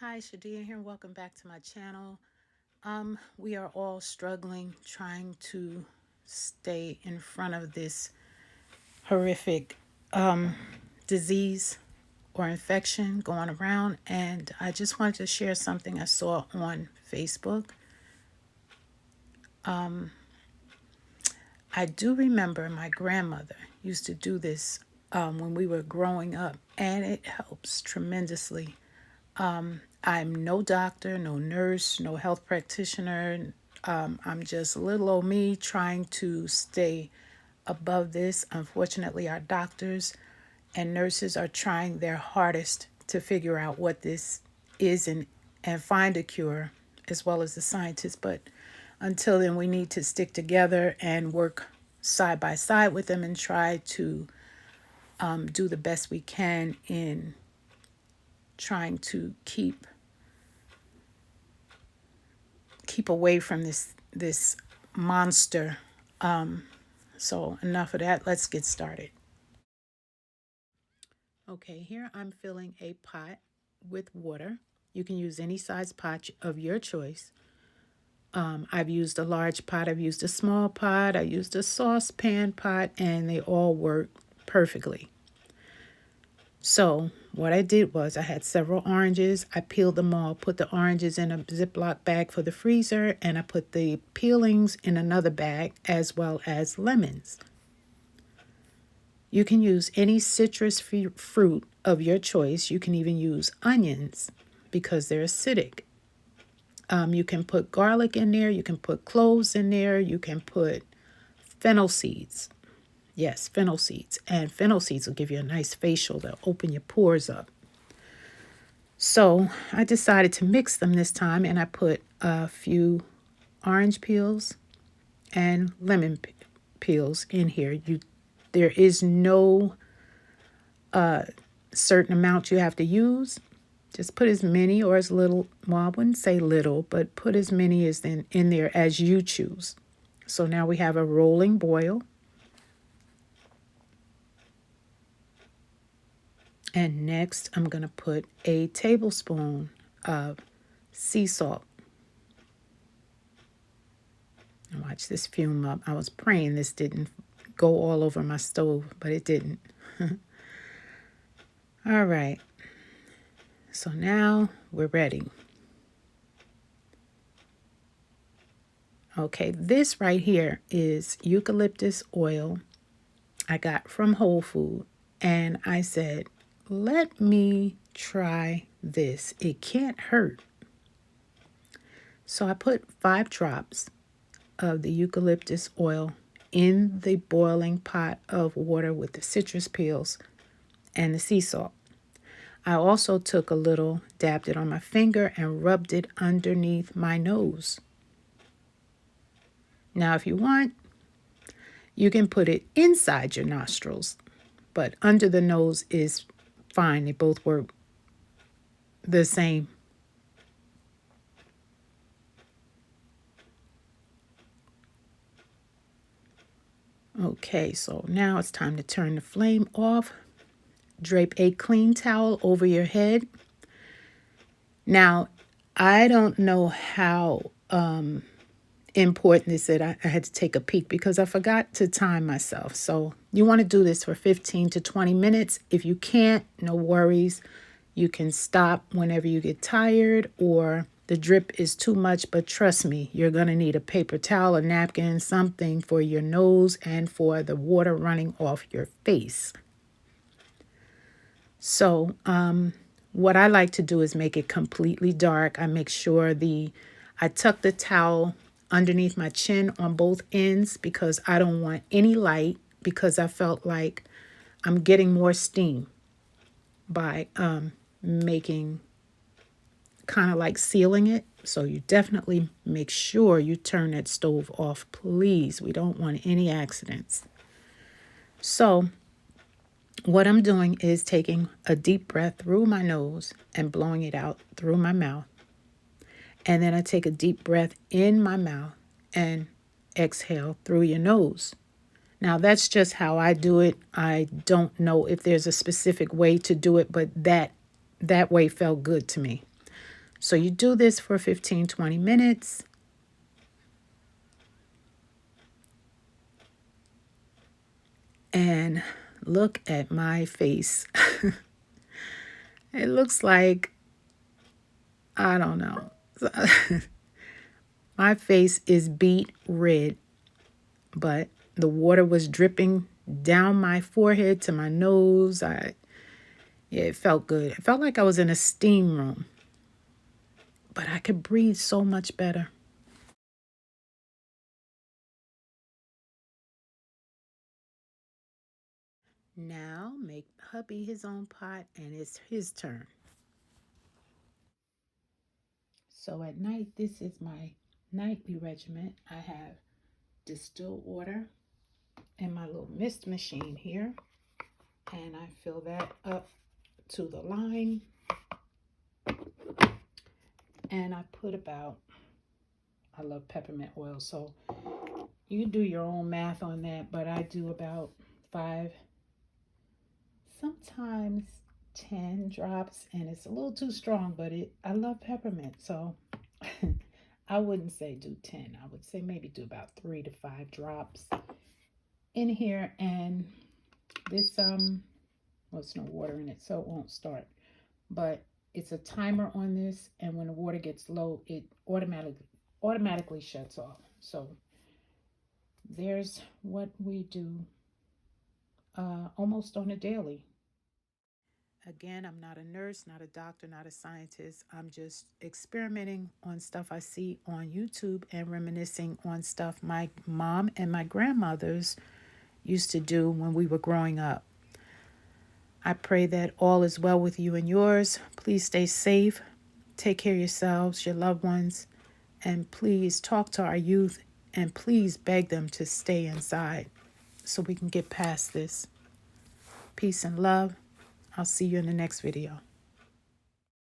Hi, Shadia here. Welcome back to my channel. We are all struggling trying to stay in front of this horrific disease or infection going around, and I just wanted to share something I saw on Facebook. I do remember my grandmother used to do this when we were growing up, and it helps tremendously. I'm no doctor, no nurse, no health practitioner. I'm just little old me trying to stay above this. Unfortunately, our doctors and nurses are trying their hardest to figure out what this is and find a cure, as well as the scientists. But until then, we need to stick together and work side by side with them and try to do the best we can in trying to keep away from this monster. So enough of that. Let's get started. Okay, here I'm filling a pot with water. You can use any size pot of your choice. I've used a large pot, I've used a small pot, I used a saucepan pot, and they all work perfectly. So what I did was I had several oranges. I peeled them all, put the oranges in a Ziploc bag for the freezer, and I put the peelings in another bag, as well as lemons. You can use any citrus fruit of your choice. You can even use onions because they're acidic. You can put garlic in there. You can put cloves in there. You can put fennel seeds. Yes, fennel seeds. And fennel seeds will give you a nice facial. They'll open your pores up. So I decided to mix them this time, and I put a few orange peels and lemon peels in here. There is no certain amount you have to use. Just put as many or as little, well, I wouldn't say little, but put as many as in there as you choose. So now we have a rolling boil. And next, I'm going to put a tablespoon of sea salt. And watch this fume up. I was praying this didn't go all over my stove, but it didn't. All right. So now we're ready. Okay, this right here is eucalyptus oil I got from Whole Food. And I said, let me try this. It can't hurt. So I put 5 drops of the eucalyptus oil in the boiling pot of water with the citrus peels and the sea salt. I also took a little, dabbed it on my finger, and rubbed it underneath my nose. Now, if you want, you can put it inside your nostrils, but under the nose is fine. They both work the same. Okay, so now it's time to turn the flame off. Drape a clean towel over your head. Now, I don't know how important this is. I had to take a peek because I forgot to time myself. So you want to do this for 15 to 20 minutes. If you can't, no worries. You can stop whenever you get tired or the drip is too much. But trust me, you're going to need a paper towel, a napkin, something for your nose and for the water running off your face. So what I like to do is make it completely dark. I make sure I tuck the towel underneath my chin on both ends because I don't want any light, because I felt like I'm getting more steam by making kind of like sealing it. So you definitely make sure you turn that stove off, please. We don't want any accidents. So what I'm doing is taking a deep breath through my nose and blowing it out through my mouth. And then I take a deep breath in my mouth and exhale through your nose. Now, that's just how I do it. I don't know if there's a specific way to do it, but that way felt good to me. So you do this for 15-20 minutes. And look at my face. It looks like, I don't know. My face is beet red, but the water was dripping down my forehead to my nose. Yeah, it felt good. It felt like I was in a steam room, but I could breathe so much better. Now make hubby his own pot and it's his turn. So at night, this is my nightly regimen. I have distilled water in my little mist machine here, and I fill that up to the line, and I put about, I love peppermint oil, so you do your own math on that, but I do about 5, sometimes 10 drops, and it's a little too strong, but I love peppermint, so I wouldn't say do 10. I would say maybe do about 3 to 5 drops in here. And this well, there's no water in it, so it won't start, but it's a timer on this, and when the water gets low, it automatically shuts off. So there's what we do almost on a daily. Again, I'm not a nurse, not a doctor, not a scientist. I'm just experimenting on stuff I see on YouTube and reminiscing on stuff my mom and my grandmothers used to do when we were growing up. I pray that all is well with you and yours. Please stay safe. Take care of yourselves, your loved ones, and please talk to our youth and please beg them to stay inside so we can get past this. Peace and love. I'll see you in the next video.